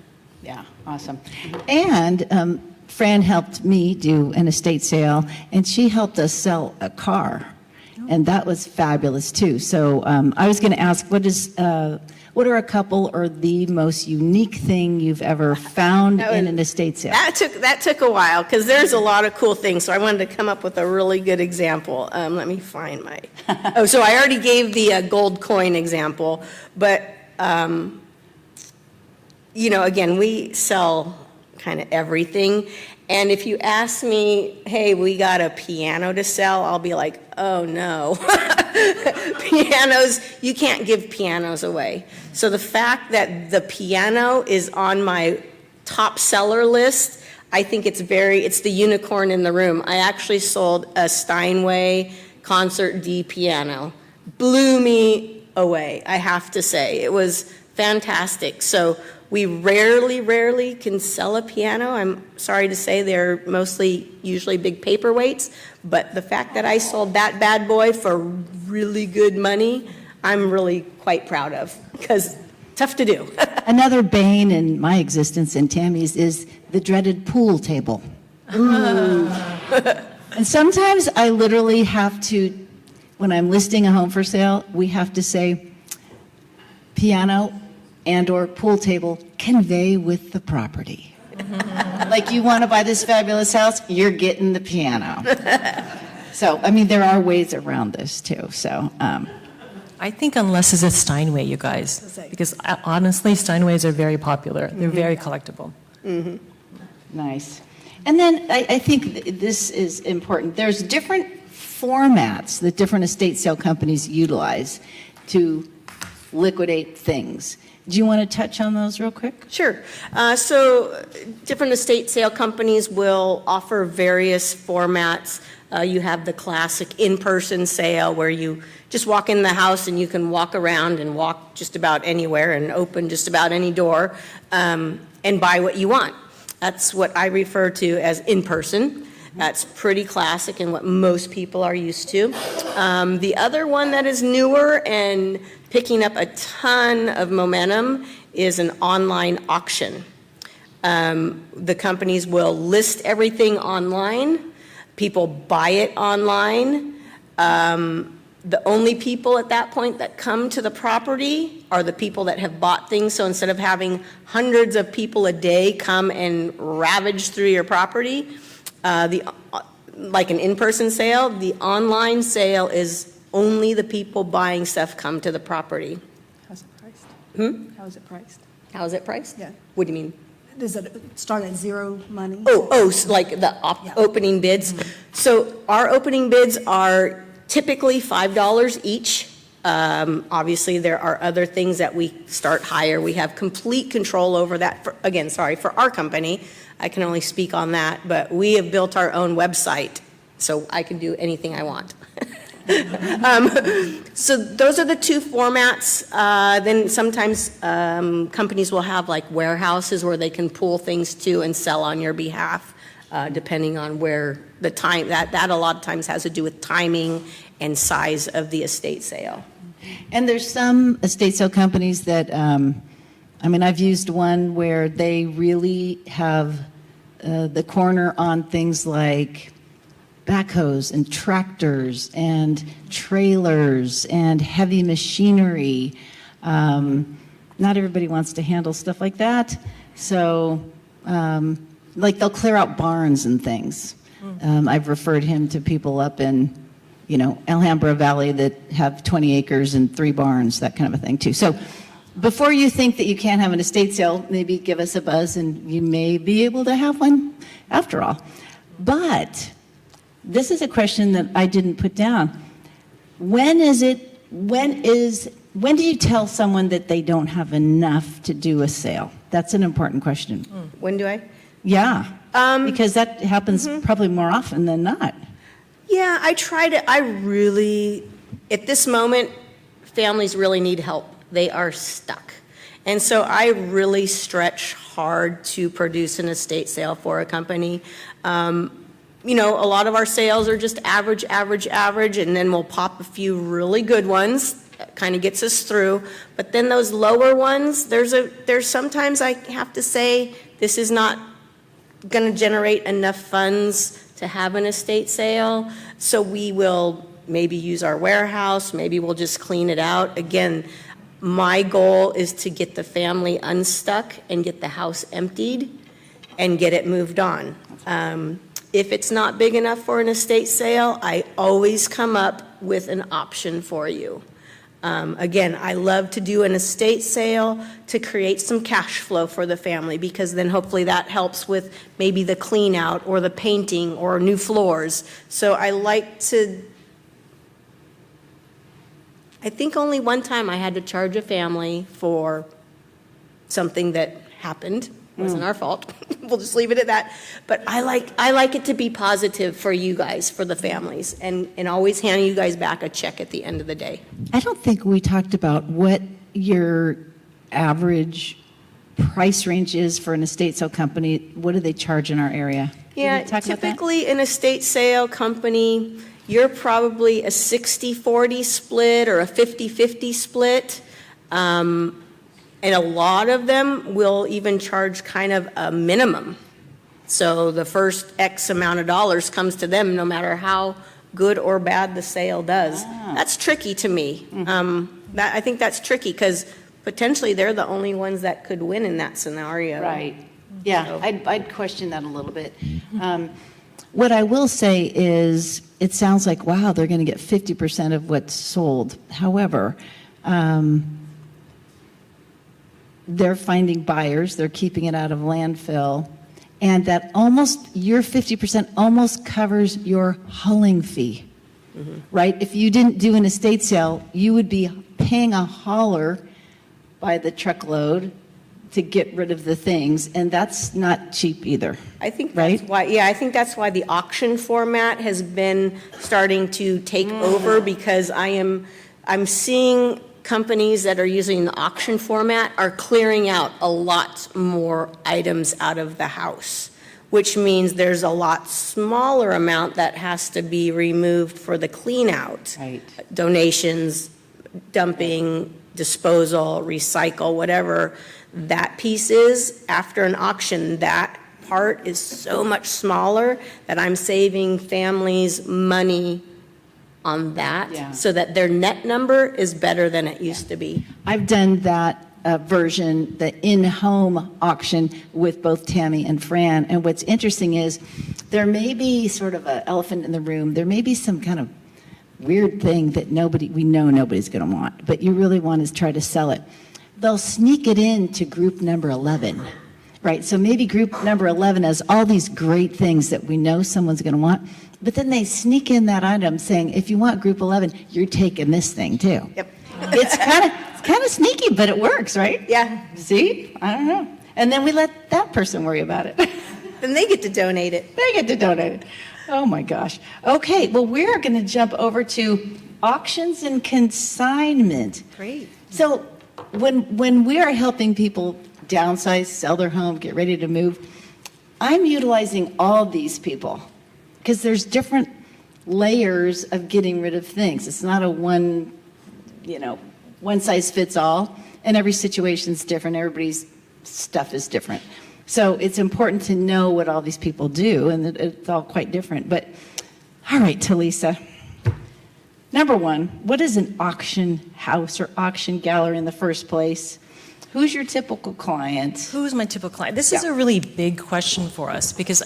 A: Yeah, awesome. And Fran helped me do an estate sale, and she helped us sell a car. And that was fabulous, too. So I was going to ask, what are a couple or the most unique thing you've ever found in an estate sale?
C: That took a while because there's a lot of cool things. So I wanted to come up with a really good example. Let me find my. So I already gave the gold coin example, but again, we sell kind of everything. And if you ask me, hey, we got a piano to sell, I'll be like, oh no. Pianos, you can't give pianos away. So the fact that the piano is on my top seller list, I think it's the unicorn in the room. I actually sold a Steinway Concert D piano. Blew me away, I have to say. It was fantastic. So we rarely can sell a piano. I'm sorry to say they're usually big paperweights, but the fact that I sold that bad boy for really good money, I'm really quite proud of, because tough to do.
A: Another bane in my existence and Tammy's is the dreaded pool table. And sometimes I literally have to, when I'm listing a home for sale, we have to say piano and or pool table convey with the property. Like, you want to buy this fabulous house, you're getting the piano. So, I mean, there are ways around this too. So,
D: I think unless it's a Steinway, you guys, because honestly, Steinways are very popular. They're very collectible.
A: nice. And then I think this is important. There's different formats that different estate sale companies utilize to liquidate things. Do you want to touch on those real quick?
C: Sure. So different estate sale companies will offer various formats. You have the classic in-person sale where you just walk in the house and you can walk around and walk just about anywhere and open just about any door and buy what you want. That's what I refer to as in-person. That's pretty classic and what most people are used to. The other one that is newer and picking up a ton of momentum is an online auction. The companies will list everything online. People buy it online. The only people at that point that come to the property are the people that have bought things. So instead of having hundreds of people a day come and ravage through your property, like an in-person sale, the online sale is only the people buying stuff come to the property.
B: How's it priced? How is it priced?
C: How is it priced?
B: Yeah.
C: What do you mean?
B: Does it start at zero money?
C: So like the
B: Yeah.
C: opening bids. So our opening bids are typically $5 each. Obviously, there are other things that we start higher. We have complete control over that. For our company, I can only speak on that, but we have built our own website, so I can do anything I want. So those are the two formats. Then sometimes companies will have like warehouses where they can pull things to and sell on your behalf, depending on where the time, that a lot of times has to do with timing and size of the estate sale.
A: And there's some estate sale companies that, I've used one where they really have the corner on things like backhoes and tractors and trailers and heavy machinery. Not everybody wants to handle stuff like that. So, like they'll clear out barns and things. I've referred him to people up in, Alhambra Valley that have 20 acres and 3 barns, that kind of a thing too. So before you think that you can't have an estate sale, maybe give us a buzz and you may be able to have one after all. But this is a question that I didn't put down. When do you tell someone that they don't have enough to do a sale? That's an important question.
C: When do I?
A: Yeah, because that happens probably more often than not.
C: Yeah, at this moment, families really need help. They are stuck. And so I really stretch hard to produce an estate sale for a company. A lot of our sales are just average, and then we'll pop a few really good ones. That kind of gets us through. But then those lower ones, there's sometimes I have to say, this is not going to generate enough funds to have an estate sale. So we will maybe use our warehouse, maybe we'll just clean it out. Again, my goal is to get the family unstuck and get the house emptied and get it moved on. If it's not big enough for an estate sale, I always come up with an option for you. Again, I love to do an estate sale to create some cash flow for the family, because then hopefully that helps with maybe the clean out or the painting or new floors. So I think only one time I had to charge a family for something that happened. It wasn't our fault. we'll just leave it at that. But I like it to be positive for you guys, for the families, and always hand you guys back a check at the end of the day.
E: I don't think we talked about what your average price range is for an estate sale company. What do they charge in our area? Did
C: Yeah,
E: we talk about that?
C: typically an estate sale company, you're probably a 60-40 split or a 50-50 split. And a lot of them will even charge kind of a minimum. So the first X amount of dollars comes to them no matter how good or bad the sale does. That's tricky to me. I think that's tricky because potentially they're the only ones that could win in that scenario.
A: Right. Yeah, I'd question that a little bit.
E: What I will say is, it sounds like, wow, they're going to get 50% of what's sold. However, they're finding buyers, they're keeping it out of landfill, and that your 50% almost covers your hauling fee, right? If you didn't do an estate sale, you would be paying a hauler by the truckload to get rid of the things, and that's not cheap either.
C: I think that's
E: Right?
C: why, I think that's why the auction format has been starting to take over, because I'm seeing companies that are using the auction format are clearing out a lot more items out of the house, which means there's a lot smaller amount that has to be removed for the clean out.
A: Right.
C: Donations, dumping, disposal, recycle, whatever that piece is. After an auction, that part is so much smaller that I'm saving families money on that,
A: Yeah.
C: so that their net number is better than it used to be.
E: I've done that version, the in-home auction, with both Tammy and Fran, and what's interesting is there may be sort of an elephant in the room. There may be some kind of weird thing that we know nobody's going to want, but you really want to try to sell it. They'll sneak it into group number 11, right? So maybe group number 11 has all these great things that we know someone's going to want, but then they sneak in that item saying, if you want group 11, you're taking this thing too.
C: Yep.
E: It's kind of sneaky, but it works, right?
C: Yeah.
E: See? I don't know. And then we let that person worry about it.
C: Then they get to donate it.
E: They get to donate it. Oh my gosh. Okay, well, we're going to jump over to auctions and consignment.
C: Great.
E: So when we are helping people downsize, sell their home, get ready to move, I'm utilizing all these people because there's different layers of getting rid of things. It's not a one size fits all, and every situation's different. Everybody's stuff is different. So it's important to know what all these people do, and it's all quite different. But all right, Talisa. Number one, what is an auction house or auction gallery in the first place? Who's your typical client?
D: Who's my typical client? This is a really big question for us because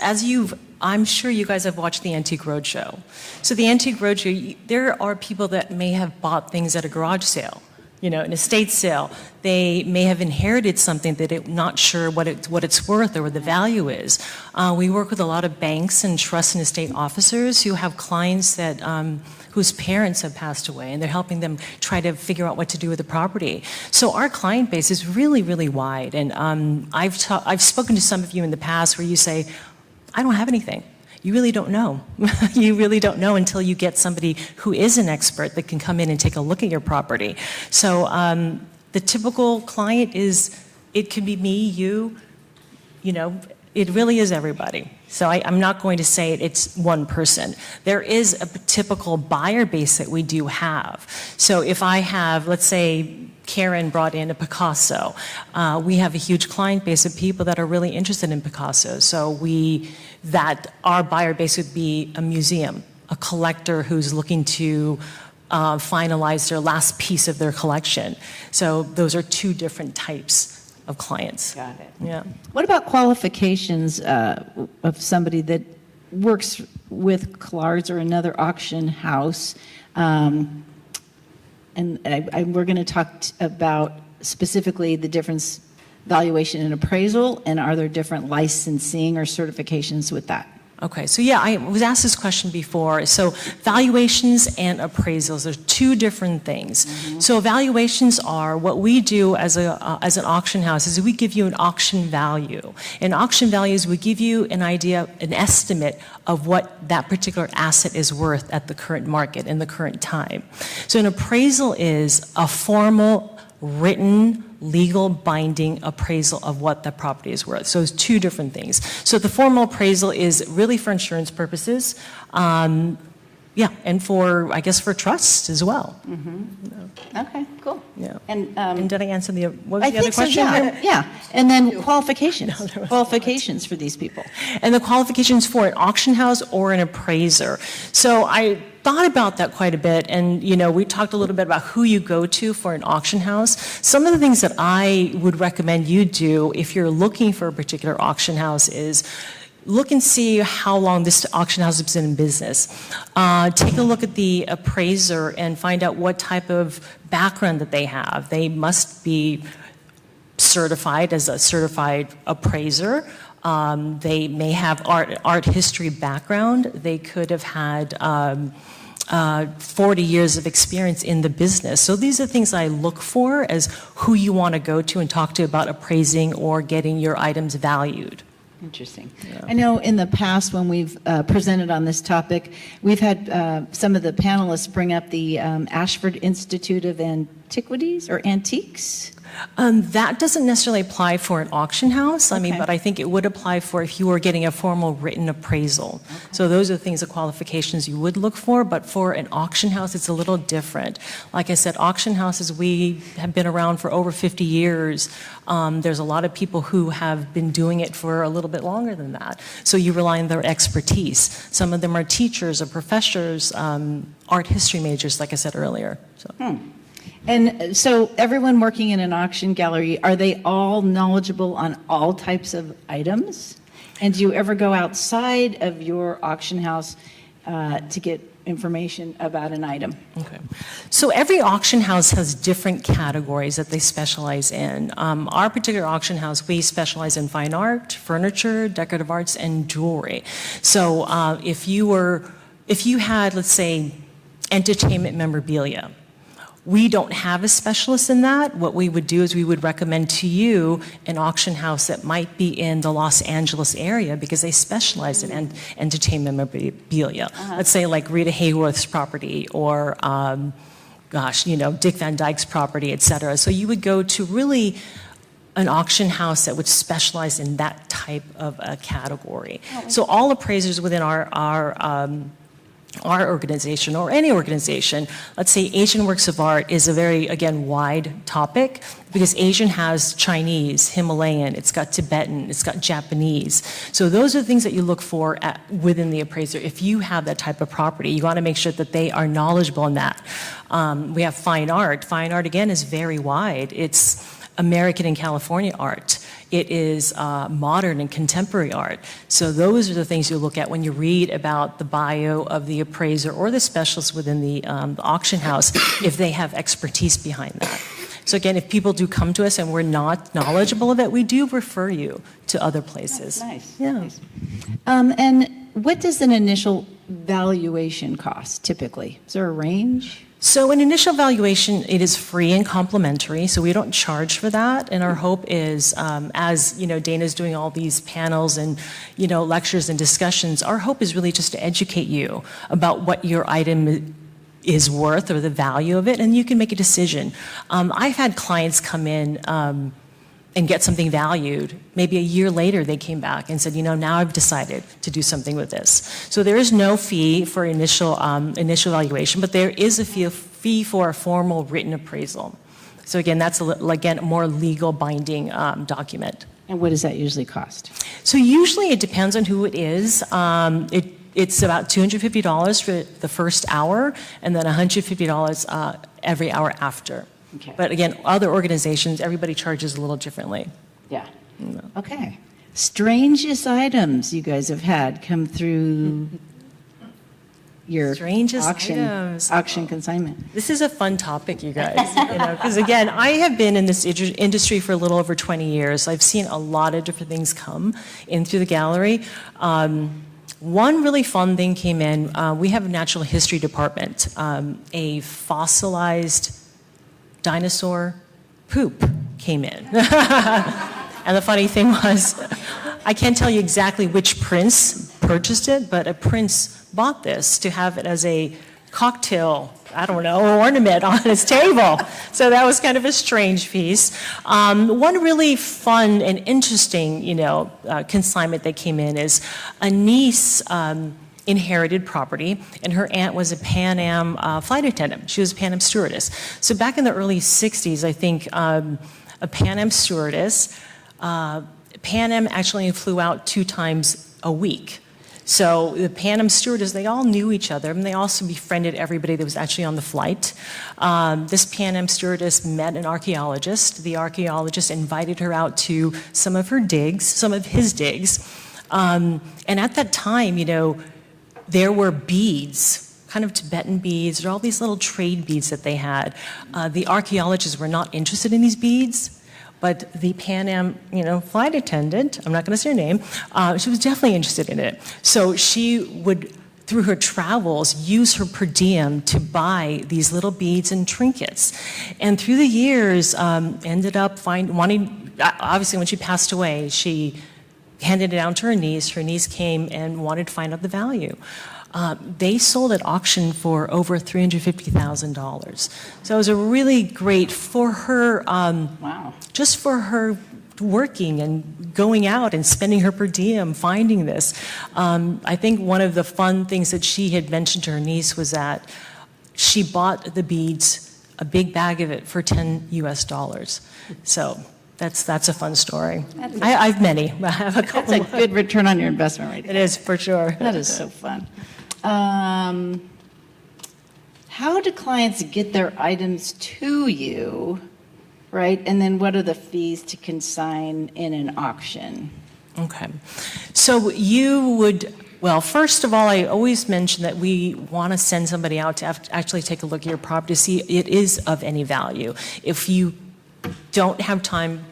D: I'm sure you guys have watched the Antique Roadshow. So the Antique Roadshow, there are people that may have bought things at a garage sale, an estate sale. They may have inherited something that they're not sure what it's worth or what the value is. We work with a lot of banks and trust and estate officers who have clients that whose parents have passed away, and they're helping them try to figure out what to do with the property. So our client base is really, really wide. And I've spoken to some of you in the past where you say, I don't have anything. You really don't know. You really don't know until you get somebody who is an expert that can come in and take a look at your property. So the typical client it could be me, you, it really is everybody. So I'm not going to say it's one person. There is a typical buyer base that we do have. So if I have, let's say, Karen brought in a Picasso, we have a huge client base of people that are really interested in Picasso. So our buyer base would be a museum, a collector who's looking to finalize their last piece of their collection. So those are two different types of clients.
A: Got it.
D: Yeah.
E: What about qualifications of somebody that works with Clark's or another auction house? And we're going to talk about specifically the difference valuation and appraisal, and are there different licensing or certifications with that?
D: Okay, so yeah, I was asked this question before. So valuations and appraisals are two different things. So valuations are what we do as an auction house is we give you an auction value. And auction values, we give you an idea, an estimate of what that particular asset is worth at the current market in the current time. So an appraisal is a formal, written, legal binding appraisal of what the property is worth. So it's two different things. So the formal appraisal is really for insurance purposes, yeah, and for, I guess, for trust as well.
E: Okay, cool.
D: Yeah.
E: And
D: did I answer what was
E: I
D: the other
E: think so,
D: question?
E: yeah. And then qualifications, qualifications for these people.
D: And the qualifications for an auction house or an appraiser. So I thought about that quite a bit, and we talked a little bit about who you go to for an auction house. Some of the things that I would recommend you do if you're looking for a particular auction house is look and see how long this auction house has been in business. Take a look at the appraiser and find out what type of background that they have. They must be certified as a certified appraiser. They may have art history background. They could have had 40 years of experience in the business. So these are things I look for as who you want to go to and talk to about appraising or getting your items valued.
E: Interesting. Yeah. I know in the past when we've presented on this topic, we've had some of the panelists bring up the Ashford Institute of Antiquities or Antiques.
D: That doesn't necessarily apply for an auction house.
E: Okay.
D: But I think it would apply for if you were getting a formal written appraisal. Okay. So those are things, the qualifications you would look for, but for an auction house, it's a little different. Like I said, auction houses, we have been around for over 50 years. There's a lot of people who have been doing it for a little bit longer than that. So you rely on their expertise. Some of them are teachers or professors, art history majors, like I said earlier. So.
E: And so everyone working in an auction gallery, are they all knowledgeable on all types of items? And do you ever go outside of your auction house to get information about an item?
D: Okay. So every auction house has different categories that they specialize in. Our particular auction house, we specialize in fine art, furniture, decorative arts, and jewelry. So if you had, let's say, entertainment memorabilia, we don't have a specialist in that. What we would do is we would recommend to you an auction house that might be in the Los Angeles area because they specialize in entertainment memorabilia. Let's say like Rita Hayworth's property or, Dick Van Dyke's property, et cetera. So you would go to really an auction house that would specialize in that type of a category. So all appraisers within our organization or any organization, let's say Asian works of art is a very, again, wide topic because Asian has Chinese, Himalayan, it's got Tibetan, it's got Japanese. So those are the things that you look for within the appraiser. If you have that type of property, you want to make sure that they are knowledgeable in that. We have fine art. Fine art, again, is very wide. It's American and California art. It is modern and contemporary art. So those are the things you look at when you read about the bio of the appraiser or the specialist within the auction house, if they have expertise behind that. So again, if people do come to us and we're not knowledgeable of it, we do refer you to other places.
E: That's nice.
D: Yeah.
E: Nice. And what does an initial valuation cost typically? Is there a range?
D: So an initial valuation, it is free and complimentary, so we don't charge for that. And our hope is, as Dayna's doing all these panels and lectures and discussions, our hope is really just to educate you about what your item is worth or the value of it, and you can make a decision. I've had clients come in and get something valued. Maybe a year later, they came back and said, now I've decided to do something with this. So there is no fee for initial valuation, but there is a fee for a formal written appraisal. So again, that's a more legal binding document.
E: And what does that usually cost?
D: So usually it depends on who it is. It's about $250 for the first hour, and then $150 every hour after.
E: Okay.
D: But again, other organizations, everybody charges a little differently.
E: Yeah. Okay. Strangest items you guys have had come through your
D: Strangest
E: auction consignment.
D: This is a fun topic, you guys. Because again, I have been in this industry for a little over 20 years. I've seen a lot of different things come in through the gallery. One really fun thing came in. We have a natural history department. A fossilized dinosaur poop came in. And the funny thing was, I can't tell you exactly which prince purchased it, but a prince bought this to have it as a cocktail, I don't know, ornament on his table. So that was kind of a strange piece. One really fun and interesting, consignment that came in is a niece inherited property, and her aunt was a Pan Am flight attendant. She was a Pan Am stewardess. So back in the early 60s, I think a Pan Am stewardess, Pan Am actually flew out 2 times a week. So the Pan Am stewardess, they all knew each other, and they also befriended everybody that was actually on the flight. This Pan Am stewardess met an archaeologist. The archaeologist invited her out to some of his digs. And at that time, there were beads, kind of Tibetan beads, or all these little trade beads that they had. The archaeologists were not interested in these beads, but the Pan Am, flight attendant, I'm not going to say her name, she was definitely interested in it. So she would, through her travels, use her per diem to buy these little beads and trinkets. And through the years, ended up wanting, obviously when she passed away, she handed it down to her niece. Her niece came and wanted to find out the value. They sold at auction for over $350,000. So it was a really great for her,
E: Wow.
D: just for her working and going out and spending her per diem finding this. I think one of the fun things that she had mentioned to her niece was that she bought the beads, a big bag of it, for $10 US. So that's a fun story. I have many. I have a couple.
E: That's a good return on your investment right there.
D: It is, for sure.
E: That is so fun. How do clients get their items to you, right? And then what are the fees to consign in an auction?
D: Okay. So you would, well, first of all, I always mention that we want to send somebody out to actually take a look at your property to see it is of any value. If you don't have time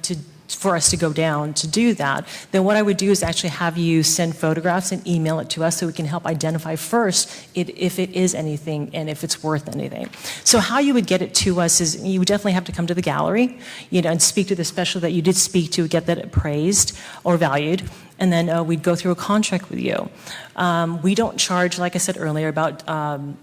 D: for us to go down to do that, then what I would do is actually have you send photographs and email it to us so we can help identify first if it is anything and if it's worth anything. So how you would get it to us is you would definitely have to come to the gallery, and speak to the special that you did speak to, get that appraised or valued, and then we'd go through a contract with you. We don't charge, like I said earlier,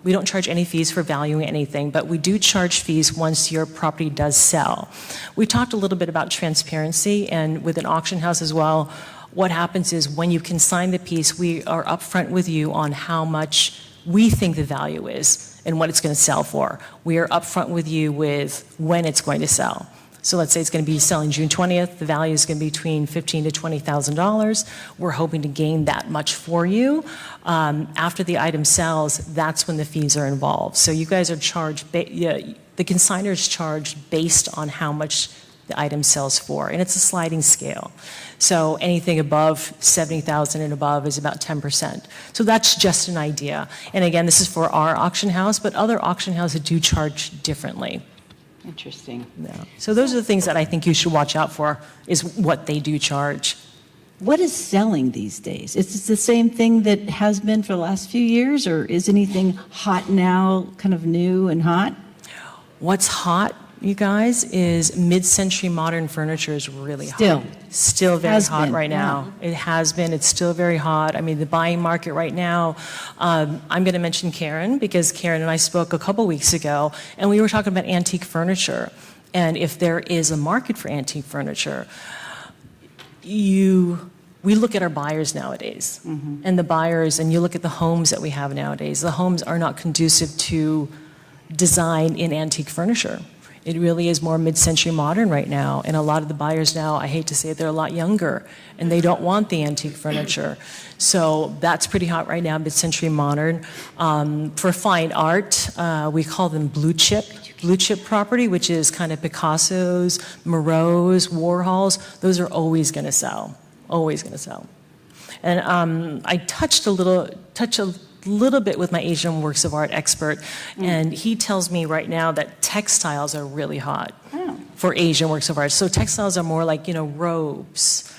D: we don't charge any fees for valuing anything, but we do charge fees once your property does sell. We talked a little bit about transparency, and with an auction house as well, what happens is when you consign the piece, we are upfront with you on how much we think the value is and what it's going to sell for. We are upfront with you with when it's going to sell. So let's say it's going to be selling June 20th. The value is going to be between $15,000 to $20,000. We're hoping to gain that much for you. After the item sells, that's when the fees are involved. So you guys are charged, the consignor is charged based on how much the item sells for, and it's a sliding scale. So anything above $70,000 and above is about 10%. So that's just an idea. And again, this is for our auction house, but other auction houses do charge differently.
E: Interesting.
D: Yeah. So those are the things that I think you should watch out for, is what they do charge.
E: What is selling these days? Is it the same thing that has been for the last few years, or is anything hot now, kind of new and hot?
D: What's hot, you guys, is mid-century modern furniture is really hot. Still very
E: Has
D: hot
E: been,
D: right now.
E: yeah.
D: It has been. It's still very hot. I mean, the buying market right now, I'm going to mention Karen, because Karen and I spoke a couple weeks ago, and we were talking about antique furniture. And if there is a market for antique furniture, we look at our buyers nowadays.
E: Mm-hmm.
D: And the buyers, and you look at the homes that we have nowadays, the homes are not conducive to design in antique furniture. It really is more mid-century modern right now, and a lot of the buyers now, I hate to say it, they're a lot younger, and they don't want the antique furniture. So that's pretty hot right now, mid-century modern. For fine art, we call them blue chip property, which is kind of Picasso's, Moreau's, Warhol's. Those are always going to sell, always going to sell. And I touched a little bit with my Asian works of art expert, and he tells me right now that textiles are really hot for Asian works of art. So textiles are more like, robes,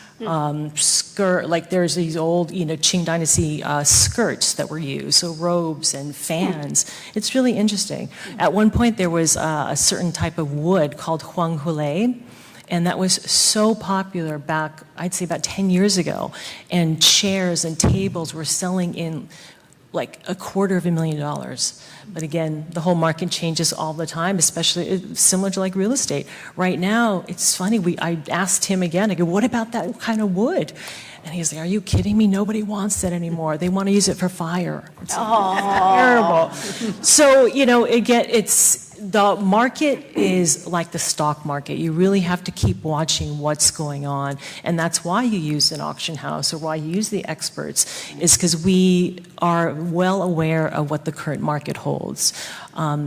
D: skirt, like there's these old, Qing Dynasty skirts that were used, so robes and fans. It's really interesting. At one point, there was a certain type of wood called huanghulei, and that was so popular back, I'd say about 10 years ago. And chairs and tables were selling in like $250,000. But again, the whole market changes all the time, especially similar to like real estate. Right now, it's funny, I asked him again, I go, what about that kind of wood? And he's like, are you kidding me? Nobody wants that anymore. They want to use it for fire. It's terrible. So, again, the market is like the stock market. You really have to keep watching what's going on. And that's why you use an auction house, or why you use the experts, is because we are well aware of what the current market holds.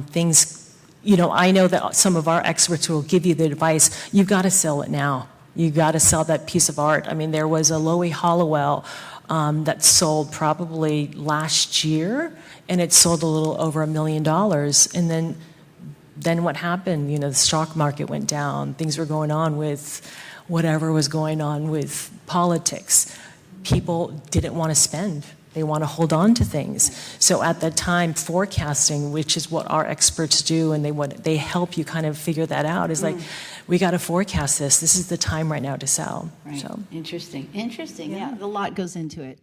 D: Things, I know that some of our experts will give you the advice, you've got to sell it now. You got to sell that piece of art. I mean, there was a Loewy Hollowell that sold probably last year, and it sold a little over $1 million. And then what happened? The stock market went down. Things were going on with whatever was going on with politics. People didn't want to spend. They want to hold on to things. So at that time, forecasting, which is what our experts do, and they help you kind of figure that out, is like, we got to forecast this. This is the time right now to sell.
E: Right.
D: So.
E: Interesting. Yeah, a lot goes into it.